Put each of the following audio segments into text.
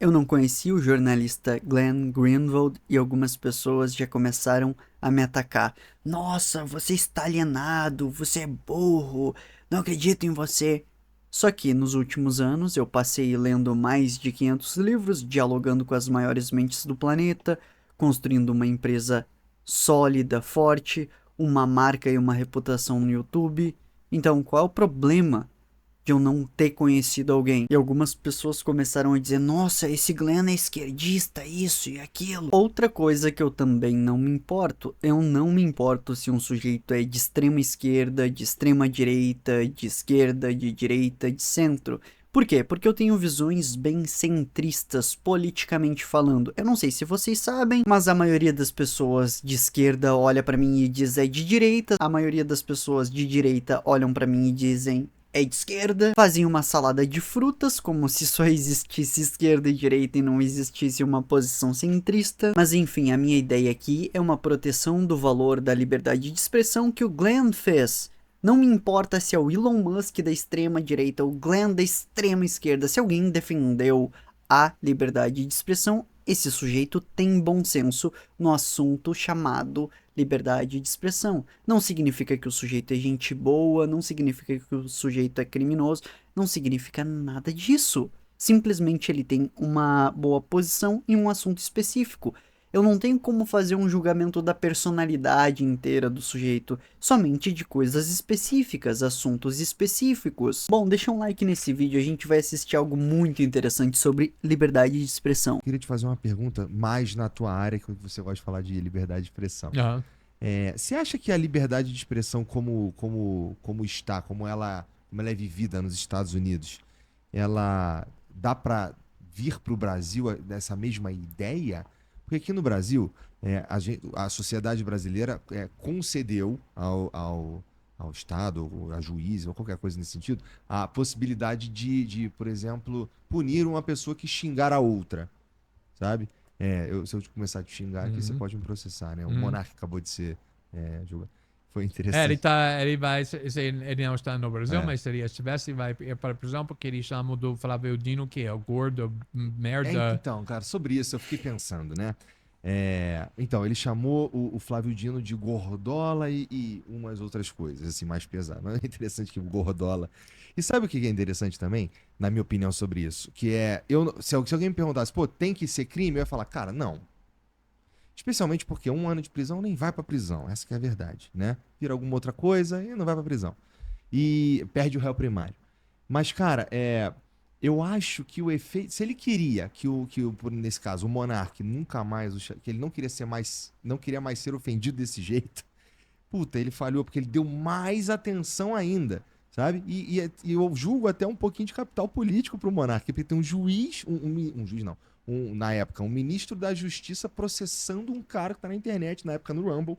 Eu não conhecia o jornalista Glenn Greenwald e algumas pessoas já começaram a me atacar. Nossa, você está alienado, você é burro, não acredito em você. Só que nos últimos anos eu passei lendo mais de 500 livros, dialogando com as maiores mentes do planeta, construindo uma empresa sólida, forte, uma marca e uma reputação no YouTube. Então, qual é o problema de eu não ter conhecido alguém? E algumas pessoas começaram a dizer: nossa, esse Glenn é esquerdista, isso e aquilo. Outra coisa que eu também não me importo, eu não me importo se um sujeito é de extrema esquerda, de extrema direita, de esquerda, de direita, de centro. Por quê? Porque eu tenho visões bem centristas, politicamente falando. Eu não sei se vocês sabem, mas a maioria das pessoas de esquerda olha pra mim e diz é de direita. A maioria das pessoas de direita olham pra mim e dizem é de esquerda. Fazem uma salada de frutas, como se só existisse esquerda e direita e não existisse uma posição centrista. Mas enfim, a minha ideia aqui é uma proteção do valor da liberdade de expressão que o Glenn fez. Não me importa se é o Elon Musk da extrema direita ou o Glenn da extrema esquerda. Se alguém defendeu a liberdade de expressão, esse sujeito tem bom senso no assunto chamado liberdade de expressão. Não significa que o sujeito é gente boa, não significa que o sujeito é criminoso, não significa nada disso. Simplesmente ele tem uma boa posição em um assunto específico. Eu não tenho como fazer um julgamento da personalidade inteira do sujeito, somente de coisas específicas, assuntos específicos. Bom, deixa um like nesse vídeo, a gente vai assistir algo muito interessante sobre liberdade de expressão. Queria te fazer uma pergunta mais na tua área, que você gosta de falar de liberdade de expressão. Aham. Você acha que a liberdade de expressão como ela é vivida nos Estados Unidos, ela dá para vir para o Brasil dessa mesma ideia? Porque aqui no Brasil, a sociedade brasileira concedeu ao Estado, ou a juiz, ou qualquer coisa nesse sentido, a possibilidade de, por exemplo, punir uma pessoa que xingar a outra, sabe? Se eu começar a te xingar aqui, você Uhum. pode me processar, né? O Uhum. Monark acabou de ser julgado. Foi Ele, interessante. ele vai, ele não está no Brasil, É. mas se ele estivesse, vai ir para a prisão porque ele chama do Flávio Dino, que é o gordo, merda. Então, cara, sobre isso eu fiquei pensando, né? Então, ele chamou o Flávio Dino de gordola e umas outras coisas, assim, mais pesadas. Mas é interessante que o gordola. E sabe o que é interessante também, na minha opinião, sobre isso? Que se alguém me perguntasse, pô, tem que ser crime? Eu ia falar, cara, não. Especialmente porque 1 ano de prisão nem vai pra prisão, essa que é a verdade, né? Vira alguma outra coisa e não vai pra prisão. E perde o réu primário. Mas, cara, eu acho que o efeito. Se ele queria nesse caso, o monarca nunca mais. Que ele não queria ser mais. Não queria mais ser ofendido desse jeito. Puta, ele falhou porque ele deu mais atenção ainda. Sabe? E eu julgo até um pouquinho de capital político pro monarca. Porque tem um juiz. Um juiz não. Na época, um ministro da justiça processando um cara que tá na internet, na época no Rumble.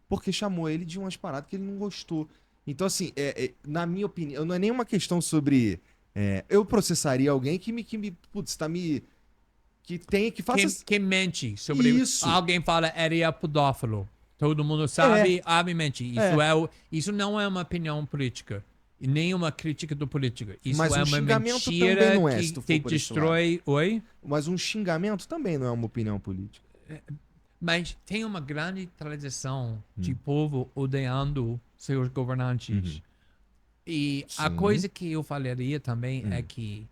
Porque chamou ele de umas paradas que ele não gostou. Então, assim, na minha opinião, não é nenhuma questão sobre. Eu processaria alguém putz, tá me. Que faça. Que mente sobre. Isso. Alguém fala, ele é pedófilo. Todo mundo É. sabe, obviamente. Isso, É. isso não é uma opinião política. E nem uma crítica do político. Isso Mas é um uma xingamento também mentira não é, que se tu for te por esse destrói. Oi? Mas um xingamento também não é uma opinião política. Mas tem uma grande tradição de Hum. povo odiando seus governantes. Uhum. E a Sim. coisa que eu falaria também é Hum. que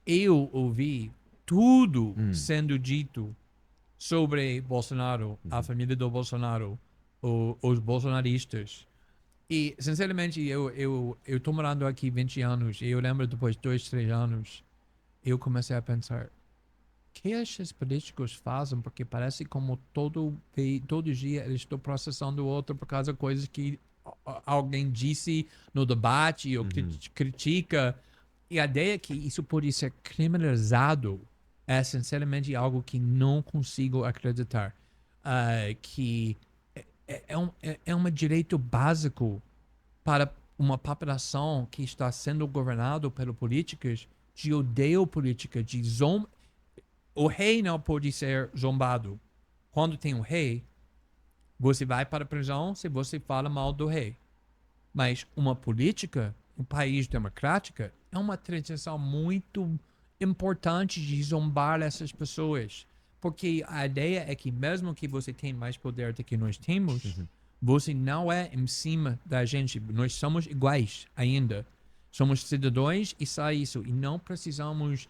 eu ouvi tudo Hum. sendo dito sobre Bolsonaro, a família do Bolsonaro, os bolsonaristas. E, sinceramente, eu tô morando aqui 20 anos e eu lembro depois de 2, 3 anos, eu comecei a pensar, o que esses políticos fazem? Porque parece como todo dia eles estão processando o outro por causa de coisas que alguém disse no debate ou critica. E a ideia que isso pode ser criminalizado é, sinceramente, algo que não consigo acreditar. Que é um direito básico para uma população que está sendo governado pelos políticos de odeio política, de zomba. O rei não pode ser zombado. Quando tem um rei, você vai para a prisão se você fala mal do rei. Mas uma política, um país democrático, é uma tradição muito importante de zombar essas pessoas. Porque a ideia é que mesmo que você tenha mais poder do que nós temos, você não é em cima da gente. Nós somos iguais ainda. Somos cidadãos e só isso. E não precisamos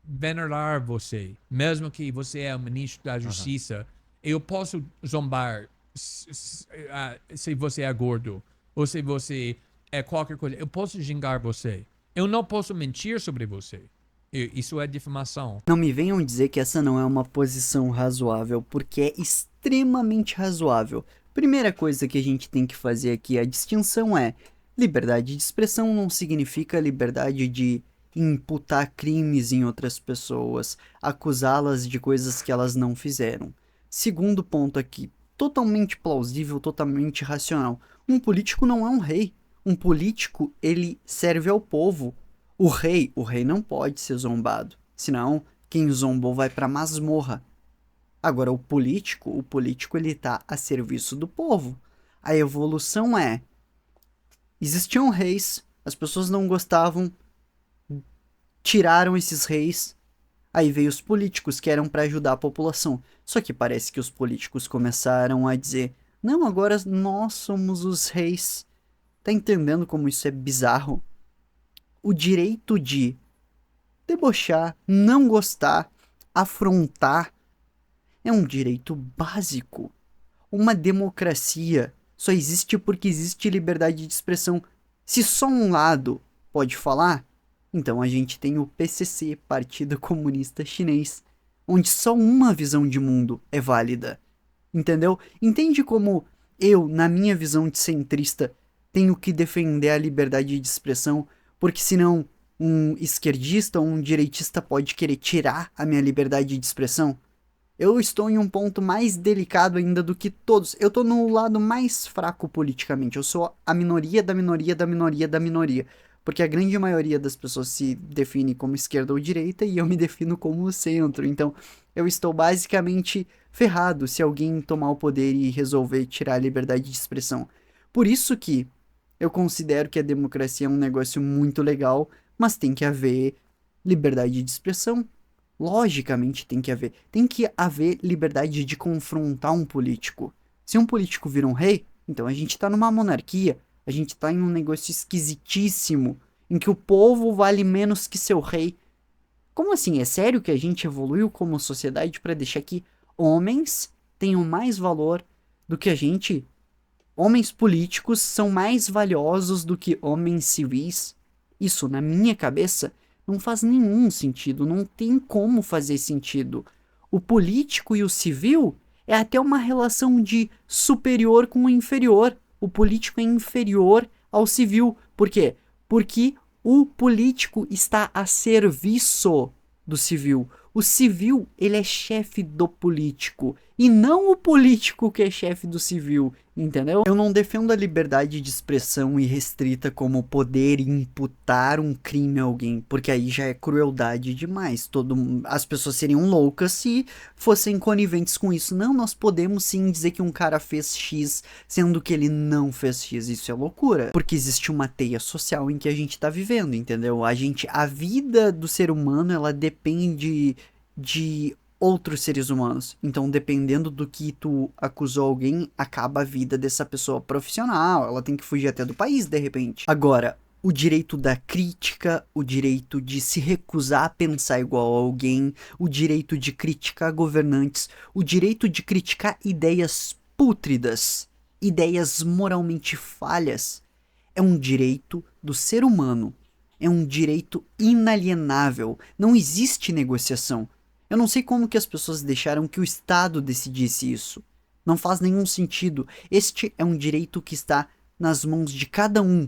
venerar você. Mesmo que você é o ministro da Justiça, eu posso zombar se você é gordo. Ou se você é qualquer coisa. Eu posso xingar você. Eu não posso mentir sobre você. Isso é difamação. Não me venham dizer que essa não é uma posição razoável, porque é extremamente razoável. Primeira coisa que a gente tem que fazer aqui, a distinção é: liberdade de expressão não significa liberdade de imputar crimes em outras pessoas, acusá-las de coisas que elas não fizeram. Segundo ponto aqui, totalmente plausível, totalmente racional. Um político não é um rei. Um político, ele serve ao povo. O rei não pode ser zombado, senão quem zombou vai pra masmorra. Agora o político ele tá a serviço do povo. A evolução é: existiam reis, as pessoas não gostavam, tiraram esses reis, aí veio os políticos que eram pra ajudar a população. Só que parece que os políticos começaram a dizer: não, agora nós somos os reis. Tá entendendo como isso é bizarro? O direito de debochar, não gostar, afrontar, é um direito básico. Uma democracia só existe porque existe liberdade de expressão. Se só um lado pode falar, então a gente tem o PCC, Partido Comunista Chinês, onde só uma visão de mundo é válida. Entendeu? Entende como eu, na minha visão de centrista, tenho que defender a liberdade de expressão, porque senão um esquerdista ou um direitista pode querer tirar a minha liberdade de expressão? Eu estou em um ponto mais delicado ainda do que todos. Eu estou no lado mais fraco politicamente. Eu sou a minoria da minoria da minoria da minoria. Porque a grande maioria das pessoas se define como esquerda ou direita e eu me defino como centro. Então, eu estou basicamente ferrado se alguém tomar o poder e resolver tirar a liberdade de expressão. Por isso que eu considero que a democracia é um negócio muito legal, mas tem que haver liberdade de expressão. Logicamente tem que haver. Tem que haver liberdade de confrontar um político. Se um político vira um rei, então a gente tá numa monarquia. A gente tá em um negócio esquisitíssimo, em que o povo vale menos que seu rei. Como assim? É sério que a gente evoluiu como sociedade para deixar que homens tenham mais valor do que a gente? Homens políticos são mais valiosos do que homens civis? Isso, na minha cabeça, não faz nenhum sentido, não tem como fazer sentido. O político e o civil é até uma relação de superior com o inferior. O político é inferior ao civil. Por quê? Porque o político está a serviço do civil. O civil, ele é chefe do político e não o político que é chefe do civil, entendeu? Eu não defendo a liberdade de expressão irrestrita como poder imputar um crime a alguém, porque aí já é crueldade demais. As pessoas seriam loucas se fossem coniventes com isso. Não, nós podemos sim dizer que um cara fez X, sendo que ele não fez X. Isso é loucura, porque existe uma teia social em que a gente tá vivendo, entendeu? A vida do ser humano, ela depende de outros seres humanos. Então, dependendo do que tu acusou alguém, acaba a vida dessa pessoa profissional. Ela tem que fugir até do país, de repente. Agora, o direito da crítica, o direito de se recusar a pensar igual a alguém, o direito de criticar governantes, o direito de criticar ideias pútridas, ideias moralmente falhas, é um direito do ser humano. É um direito inalienável. Não existe negociação. Eu não sei como que as pessoas deixaram que o Estado decidisse isso. Não faz nenhum sentido. Este é um direito que está nas mãos de cada um,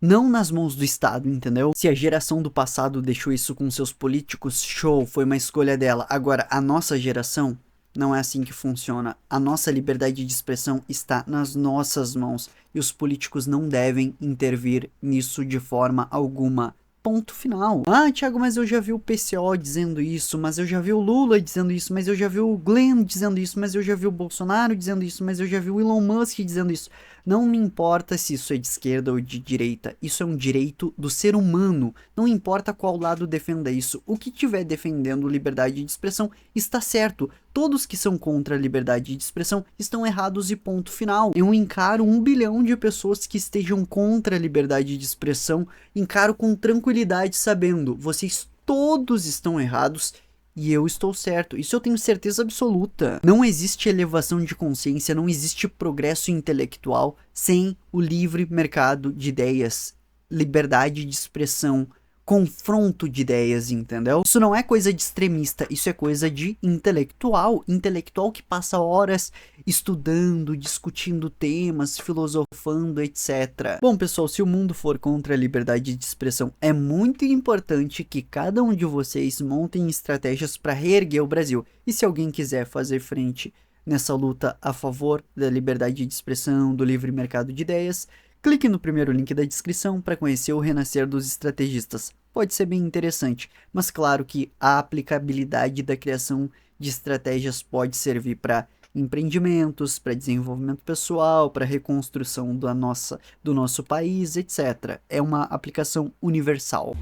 não nas mãos do Estado, entendeu? Se a geração do passado deixou isso com seus políticos, show, foi uma escolha dela. Agora, a nossa geração, não é assim que funciona. A nossa liberdade de expressão está nas nossas mãos e os políticos não devem intervir nisso de forma alguma. Ponto final. Ah, Thiago, mas eu já vi o PCO dizendo isso, mas eu já vi o Lula dizendo isso, mas eu já vi o Glenn dizendo isso, mas eu já vi o Bolsonaro dizendo isso, mas eu já vi o Elon Musk dizendo isso. Não me importa se isso é de esquerda ou de direita, isso é um direito do ser humano. Não importa qual lado defenda isso, o que estiver defendendo liberdade de expressão está certo. Todos que são contra a liberdade de expressão estão errados e ponto final. Eu encaro 1 bilhão de pessoas que estejam contra a liberdade de expressão, encaro com tranquilidade sabendo, vocês todos estão errados e eu estou certo. Isso eu tenho certeza absoluta. Não existe elevação de consciência, não existe progresso intelectual sem o livre mercado de ideias, liberdade de expressão, confronto de ideias, entendeu? Isso não é coisa de extremista, isso é coisa de intelectual que passa horas estudando, discutindo temas, filosofando, etc. Bom, pessoal, se o mundo for contra a liberdade de expressão, é muito importante que cada um de vocês montem estratégias para reerguer o Brasil. E se alguém quiser fazer frente nessa luta a favor da liberdade de expressão, do livre mercado de ideias, clique no primeiro link da descrição para conhecer o renascer dos estrategistas. Pode ser bem interessante, mas claro que a aplicabilidade da criação de estratégias pode servir para empreendimentos, para desenvolvimento pessoal, para reconstrução do nosso país, etc. É uma aplicação universal.